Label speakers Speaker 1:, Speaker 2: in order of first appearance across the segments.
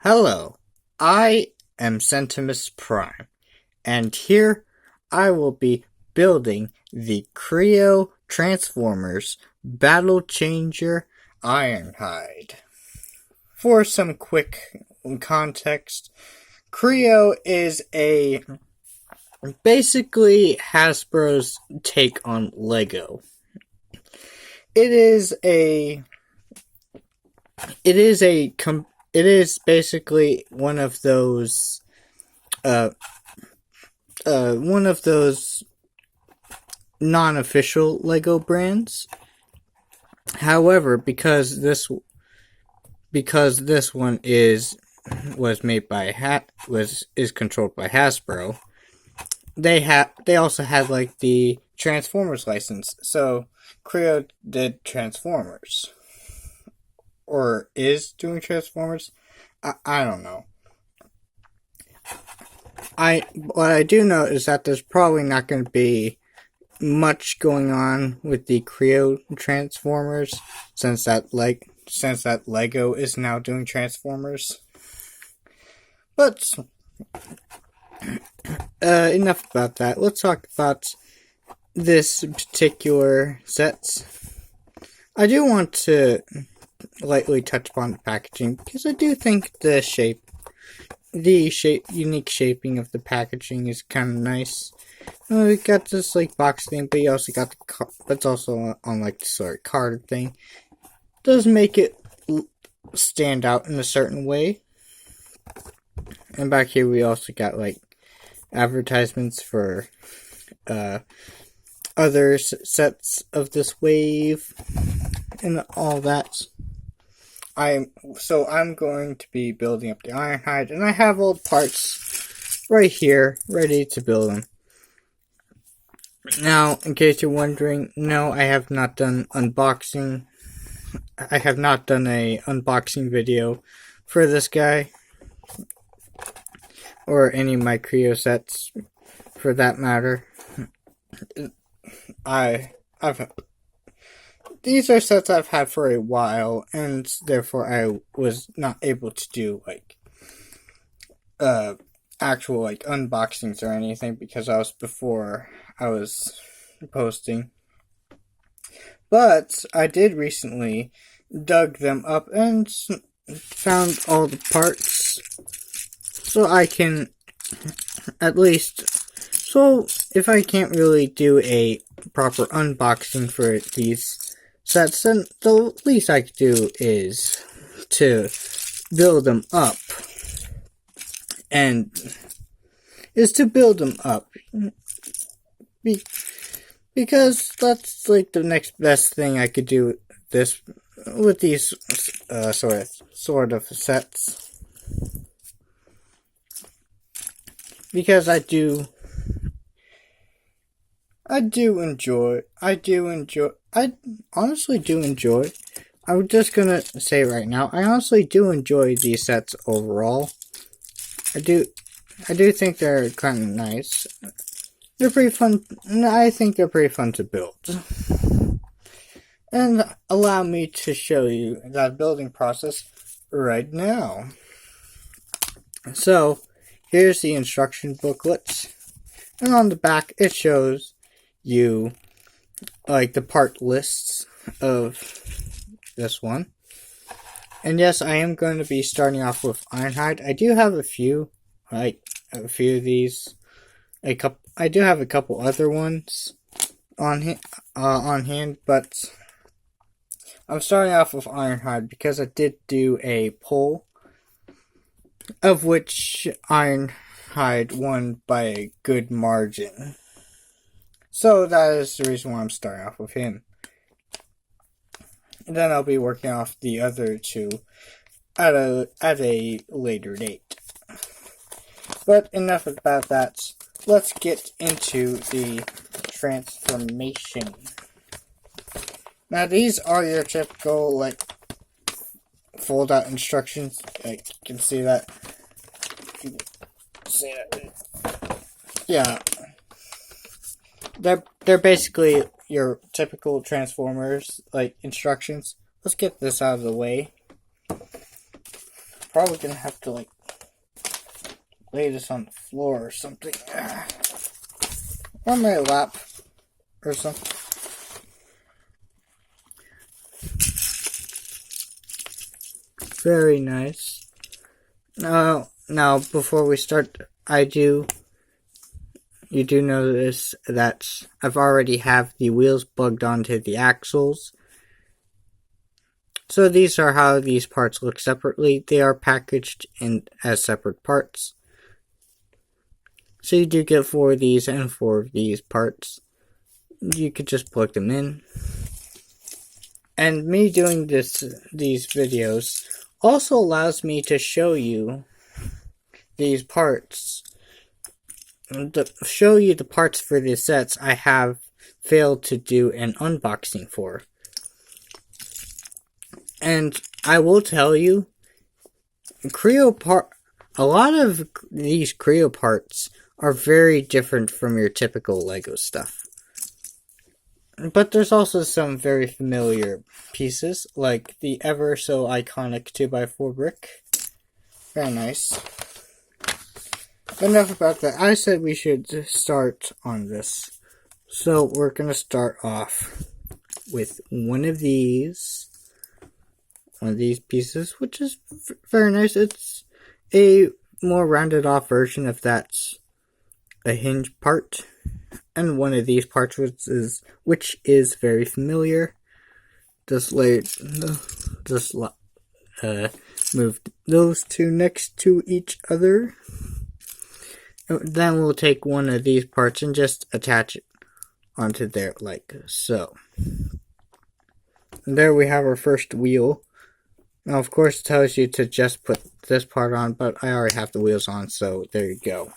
Speaker 1: Hello, I am Centimus Prime, and here I will be building the Kre-O Transformers Battle Changer Ironhide. For some quick context, Kre-O is basically Hasbro's take on Lego. It is basically one of those non-official Lego brands. However, because this one is controlled by Hasbro, they also had like the Transformers license. So Kre-O did Transformers, or is doing Transformers. I don't know. What I do know is that there's probably not going to be much going on with the Kre-O Transformers since that Lego is now doing Transformers. But enough about that. Let's talk about this particular set. I do want to lightly touch upon the packaging because I do think the unique shaping of the packaging is kind of nice. We got this like box thing, but you also got the it's also on like the sort of card thing. Does make it stand out in a certain way. And back here we also got like advertisements for other sets of this wave and all that. I'm going to be building up the Ironhide, and I have all the parts right here ready to build them. Now, in case you're wondering, no, I have not done unboxing. I have not done a unboxing video for this guy, or any of my Kre-O sets, for that matter. These are sets I've had for a while, and therefore I was not able to do like actual like unboxings or anything because before I was posting. But I did recently dug them up and found all the parts, so I can at least. So if I can't really do a proper unboxing for these sets, then the least I could do is to build them up. Because that's like the next best thing I could do with these sort of sets. Because I honestly do enjoy. I'm just gonna say right now, I honestly do enjoy these sets overall. I do think they're kind of nice. They're pretty fun. I think they're pretty fun to build. And allow me to show you that building process right now. So, here's the instruction booklet. And on the back, it shows you like the part lists of this one. And yes, I am going to be starting off with Ironhide. I do have a few of these. I do have a couple other ones on hand, but I'm starting off with Ironhide because I did do a poll, of which Ironhide won by a good margin. So that is the reason why I'm starting off with him. And then I'll be working off the other two at a later date. But enough about that. Let's get into the transformation. Now these are your typical like fold out instructions. You can see that. Yeah. They're basically your typical Transformers like instructions. Let's get this out of the way. probably gonna have to like lay this on the floor or something. On my lap or something. Very nice. Now before we start, you do notice that I've already have the wheels plugged onto the axles. So these are how these parts look separately. They are packaged as separate parts. So you do get 4 of these and 4 of these parts. You could just plug them in. And me doing these videos also allows me to show you these parts. To show you the parts for the sets I have failed to do an unboxing for. And I will tell you, a lot of these Kre-O parts are very different from your typical Lego stuff. But there's also some very familiar pieces, like the ever so iconic 2x4 brick. Very nice. Enough about that. I said we should start on this. So we're going to start off with one of these pieces, which is very nice. It's a more rounded off version of that's a hinge part, and one of these parts which is very familiar. Just move those two next to each other. Then we'll take one of these parts and just attach it onto there like so. And there we have our first wheel. Now, of course, it tells you to just put this part on, but I already have the wheels on, so there you go.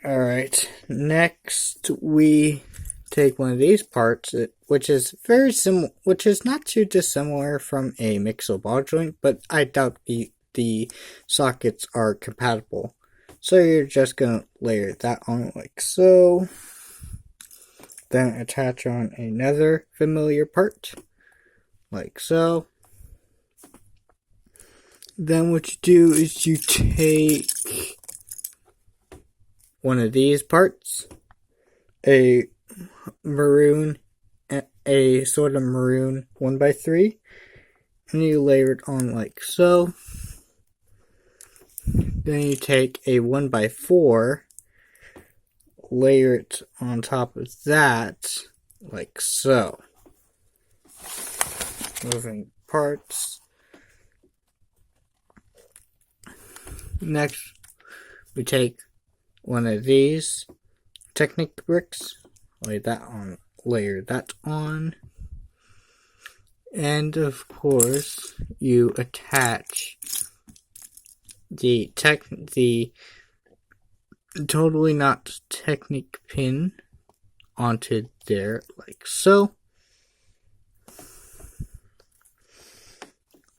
Speaker 1: Alright, next we take one of these parts, which is not too dissimilar from a mixo ball joint, but I doubt the sockets are compatible. So you're just going to layer that on like so. Then attach on another familiar part. Like so. Then what you do is you take one of these parts, a sort of maroon 1x3, and you layer it on like so. Then you take a 1x4, layer it on top of that like so. Moving parts. Next, we take one of these Technic bricks, layer that on, and of course you attach the totally not Technic pin onto there like so.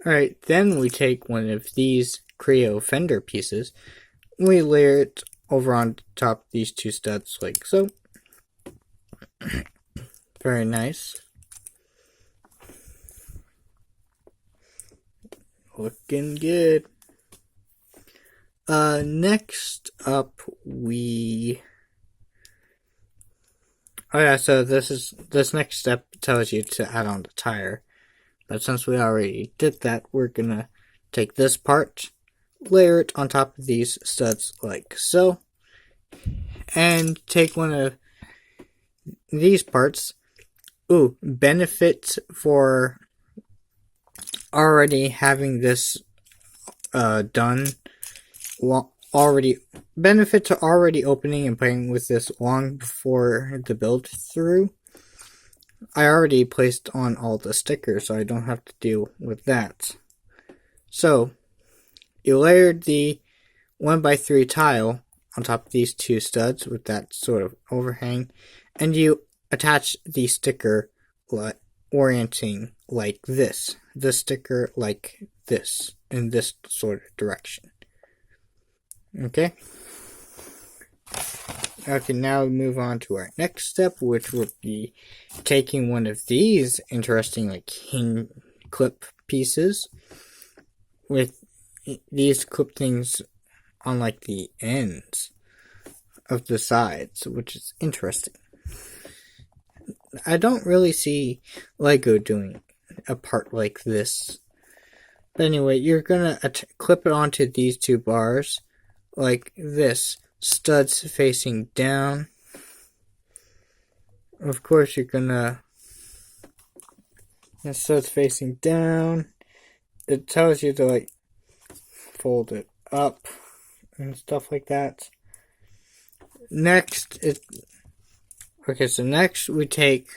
Speaker 1: Alright, then we take one of these Kre-O fender pieces, and we layer it over on top of these 2 studs like so. Very nice. Looking good. Next up so this next step tells you to add on the tire. But since we already did that, we're gonna take this part, layer it on top of these studs like so, and take one of these parts. Benefit for already having this done. Benefit to already opening and playing with this long before the build through. I already placed on all the stickers, so I don't have to deal with that. So, you layered the 1x3 tile on top of these 2 studs with that sort of overhang, and you attach the sticker orienting like this. The sticker like this, in this sort of direction. Okay? Okay, now we move on to our next step, which would be taking one of these interesting hinge clip pieces with these clip things on like the ends of the sides, which is interesting. I don't really see Lego doing a part like this. But anyway, you're gonna clip it onto these two bars like this. Studs facing down. Of course, you're gonna... studs facing down. It tells you to like fold it up and stuff like that. Next, so next we take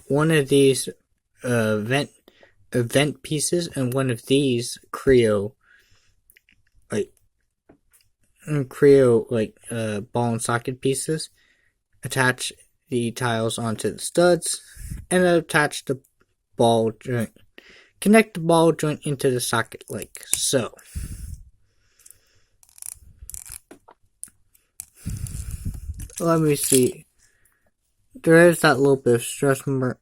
Speaker 1: one of these vent pieces and one of these Kre-O ball and socket pieces. Attach the tiles onto the studs and attach the ball joint. Connect the ball joint into the socket like so. Let me see. There is that little bit of stress mark.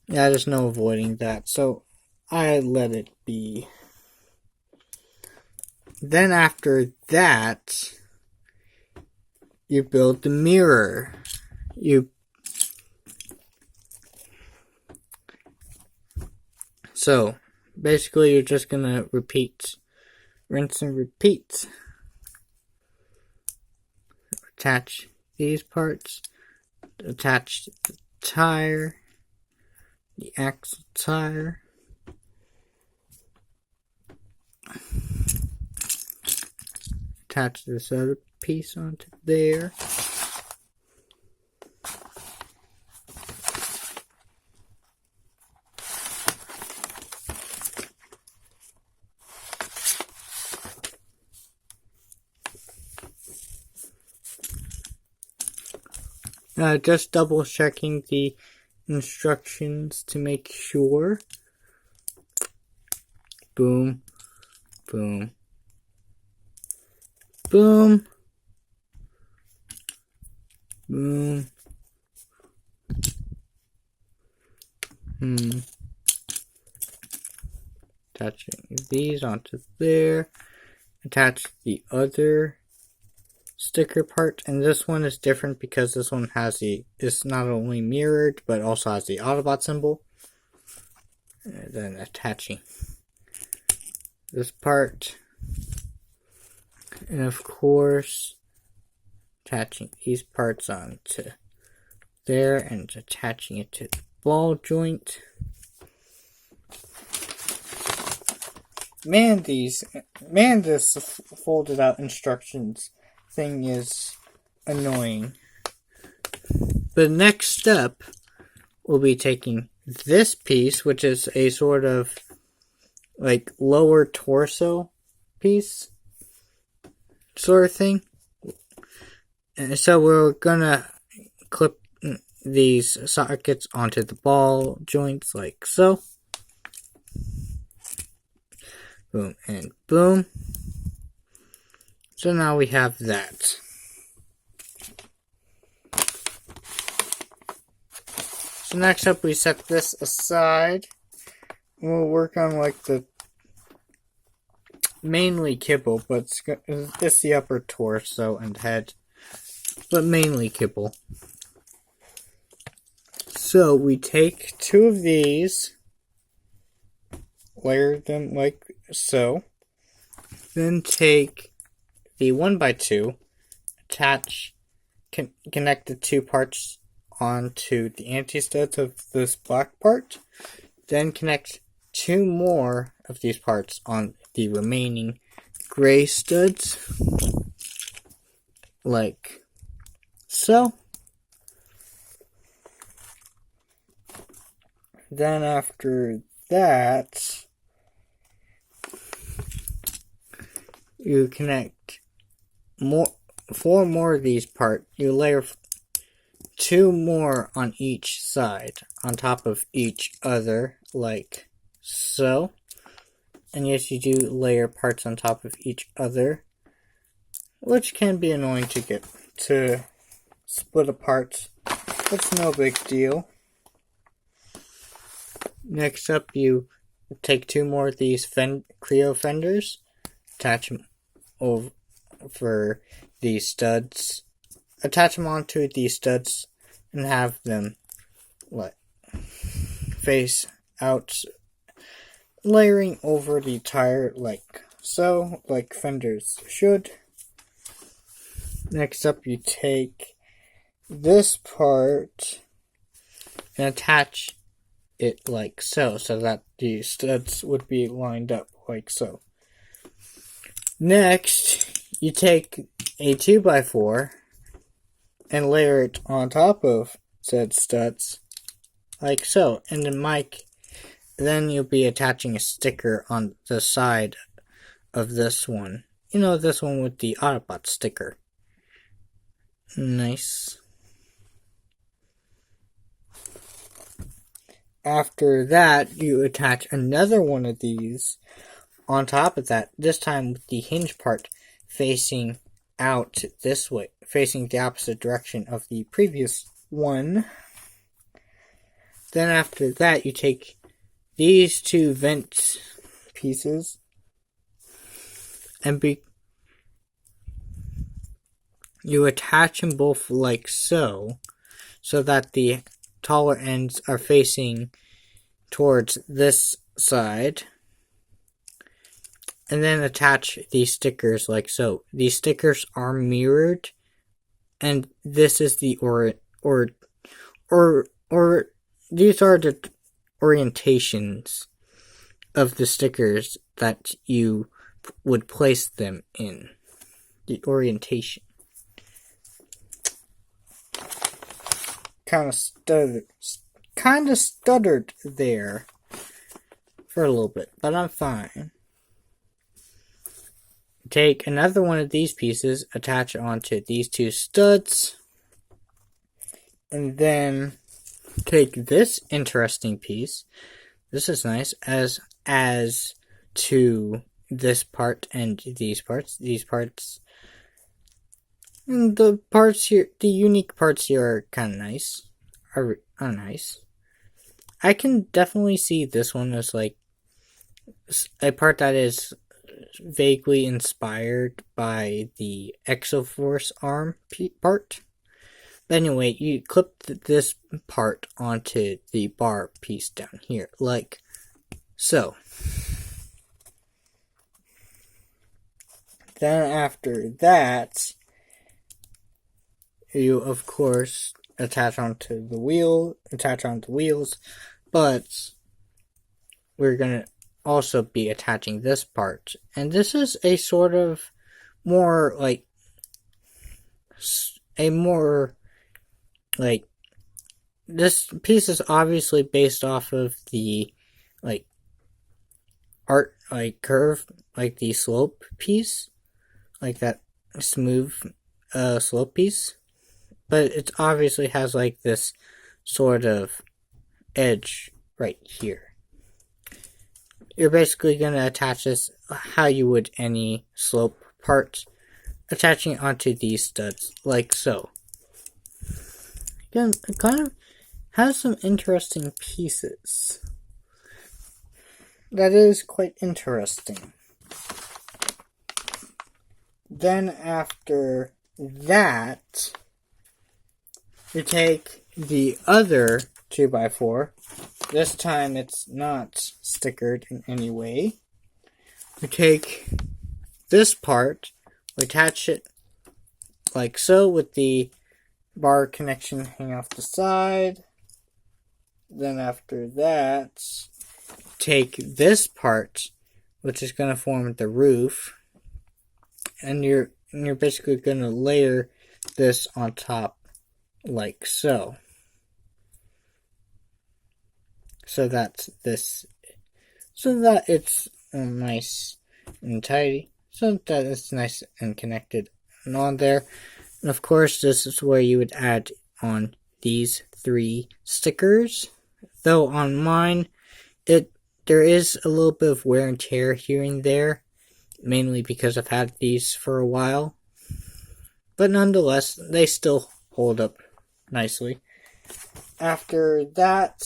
Speaker 1: Yeah, there's no avoiding that, so I let it be. Then after that, you build the mirror. So, basically you're just gonna rinse and repeat. Attach these parts, attach the tire, the axle tire, attach this other piece onto there. Just double checking the instructions to make sure. Boom, boom, boom, boom, Attaching these onto there. Attach the other sticker part, and this one is different because this one is not only mirrored but also has the Autobot symbol. And then attaching this part, and of course attaching these parts onto there and attaching it to the ball joint. Man, this folded out instructions thing is annoying. The next step will be taking this piece, which is a sort of like lower torso piece sort of thing. And so we're gonna clip these sockets onto the ball joints like so. Boom and boom. So now we have that. So next up we set this aside. We'll work on like the mainly kibble, but it's the upper torso and head, but mainly kibble. So we take two of these, layer them like so, then take the 1x2, connect the two parts onto the anti-studs of this black part, then connect two more of these parts on the remaining gray studs, like so. Then after that, you connect four more of these parts. You layer two more on each side, on top of each other, like so. And yes, you do layer parts on top of each other, which can be annoying to split apart. It's no big deal. Next up, you take two more of these Kre-O fenders, attach them over these studs, attach them onto these studs, and have them face out, layering over the tire like so, like fenders should. Next up, you take this part and attach it like so that the studs would be lined up like so. Next, you take a 2x4 and layer it on top of said studs like so. And then you'll be attaching a sticker on the side of this one. You know, this one with the Autobot sticker. Nice. After that, you attach another one of these on top of that, this time with the hinge part facing out this way, facing the opposite direction of the previous one. Then after that, you take these two vent pieces and you attach them both like so that the taller ends are facing towards this side. And then attach these stickers like so. These stickers are mirrored, and this is the these are the orientations of the stickers that you would place them in. The orientation. Kind of stuttered there for a little bit, but I'm fine. Take another one of these pieces, attach it onto these two studs, and then take this interesting piece. This is nice as to this part and these parts. And the parts here, the unique parts here are kind of nice. Are nice. I can definitely see this one as like a part that is vaguely inspired by the Exoforce arm part. But anyway, you clip this part onto the bar piece down here, like so. Then after that, you of course attach onto the wheels, but we're gonna also be attaching this part, and this is a sort of more like this piece is obviously based off of the art curve, like the slope piece, like that smooth slope piece, but it obviously has like this sort of edge right here. You're basically going to attach this how you would any slope part, attaching it onto these studs, like so. Again, it kind of has some interesting pieces. That is quite interesting. Then after that, you take the other 2x4. This time it's not stickered in any way. We take this part, we attach it like so with the bar connection hanging off the side. Then after that, take this part, which is going to form the roof, and you're basically going to layer this on top like so. So that it's nice and tidy, so that it's nice and connected and on there. And of course, this is where you would add on these 3 stickers. Though on mine, there is a little bit of wear and tear here and there, mainly because I've had these for a while. But nonetheless, they still hold up nicely. After that,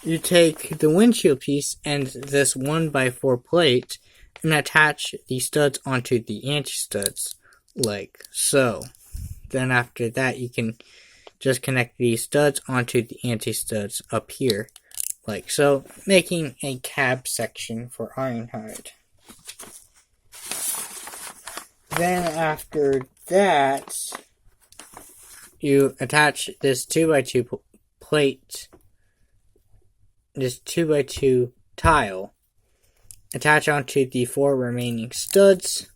Speaker 1: you take the windshield piece and this 1x4 plate and attach the studs onto the anti-studs, like so. Then after that, you can just connect these studs onto the anti-studs up here, like so, making a cab section for Ironhide. Then after that, you attach this 2x2 plate, this 2x2 tile, attach onto the 4 remaining studs.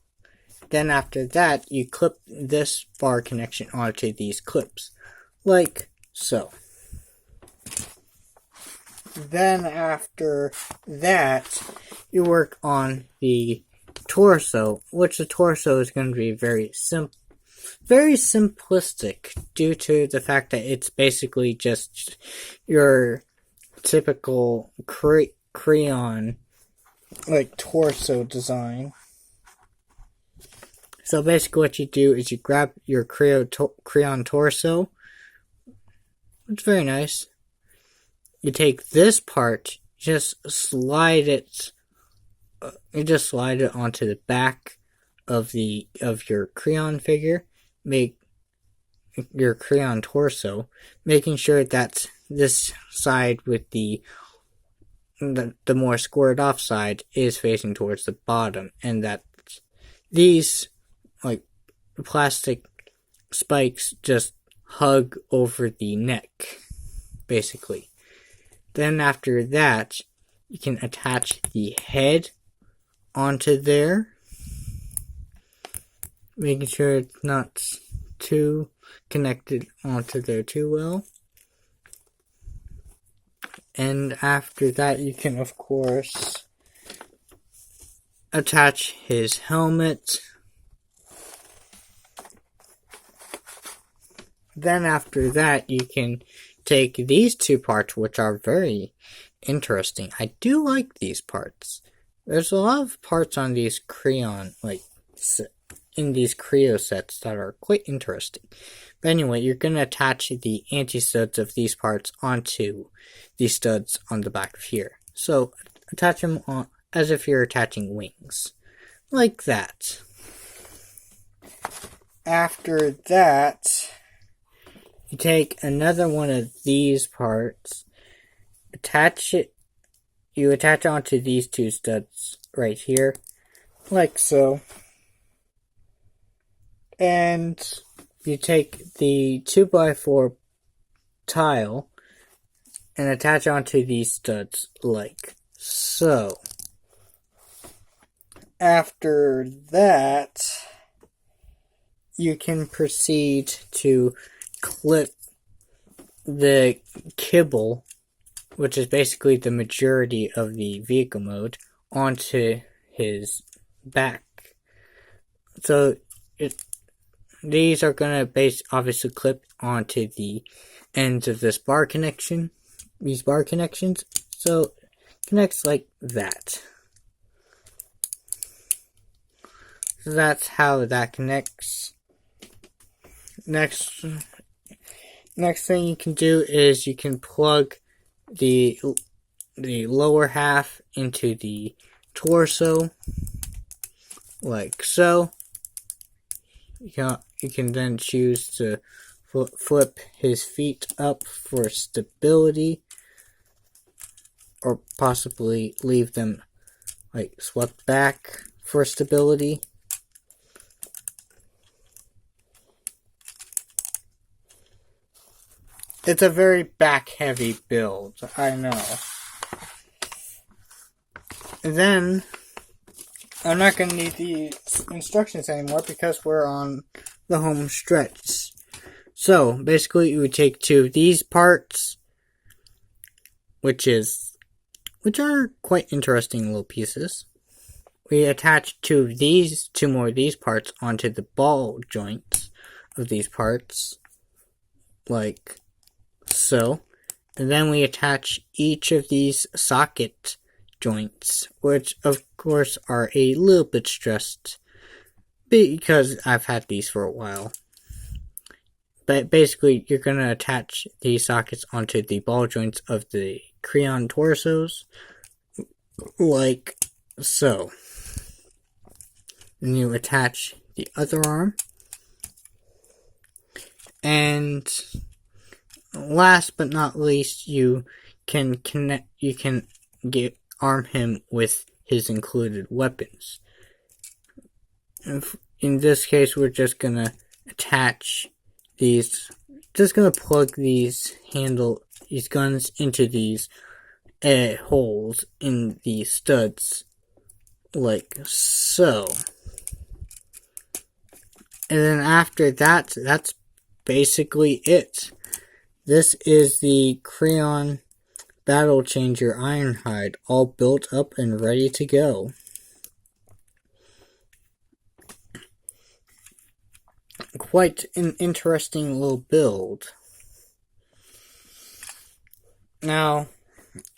Speaker 1: Then after that, you clip this bar connection onto these clips, like so. Then after that, you work on the torso, which the torso is going to be very simplistic due to the fact that it's basically just your typical crayon like torso design. So basically what you do is you grab your crayon torso. It's very nice. You take this part, just slide it onto the back of your crayon figure, make your crayon torso, making sure that this side with the more squared off side is facing towards the bottom, and that these like plastic spikes just hug over the neck, basically. Then after that, you can attach the head onto there, making sure it's not too connected onto there too well. And after that, you can of course attach his helmet. Then after that, you can take these two parts, which are very interesting. I do like these parts. There's a lot of parts on these crayon, in these Kre-O sets that are quite interesting. But anyway, you're going to attach the anti-studs of these parts onto the studs on the back of here. So, attach them on as if you're attaching wings. Like that. After that, you take another one of these parts, you attach onto these two studs right here, like so. And you take the 2x4 tile and attach onto these studs, like so. After that, you can proceed to clip the kibble, which is basically the majority of the vehicle mode, onto his back. So these are going to obviously clip onto the ends of this bar connection, these bar connections. So it connects like that. So that's how that connects. Next thing you can do is you can plug the lower half into the torso, like so. You can then choose to flip his feet up for stability, or possibly leave them like swept back for stability. It's a very back-heavy build, I know. And then, I'm not going to need the instructions anymore because we're on the home stretch. So, basically, you would take two of these parts, which are quite interesting little pieces. We attach two more of these parts onto the ball joints of these parts, like so. And then we attach each of these socket joints, which of course are a little bit stressed because I've had these for a while. basically you're going to attach these sockets onto the ball joints of the Kre-O torsos, like so. Then you attach the other arm, and last but not least, you can arm him with his included weapons. In this case, we're just gonna attach these, plug these guns into these holes in the studs, like so. And then after that, that's basically it. This is the Kre-O Battle Changer Ironhide, all built up and ready to go. Quite an interesting little build. Now,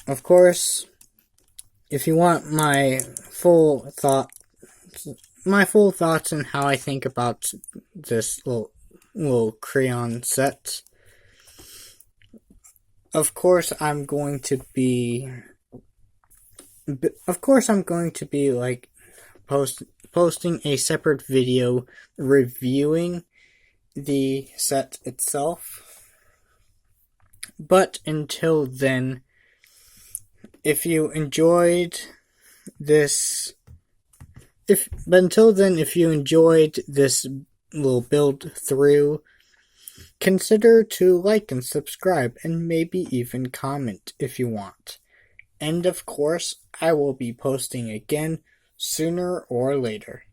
Speaker 1: of course, if you want my full thoughts on how I think about this little Kre-O set, of course I'm going to be like posting a separate video reviewing the set itself. But until then, if you enjoyed this little build through, consider to like and subscribe, and maybe even comment if you want. And of course, I will be posting again sooner or later.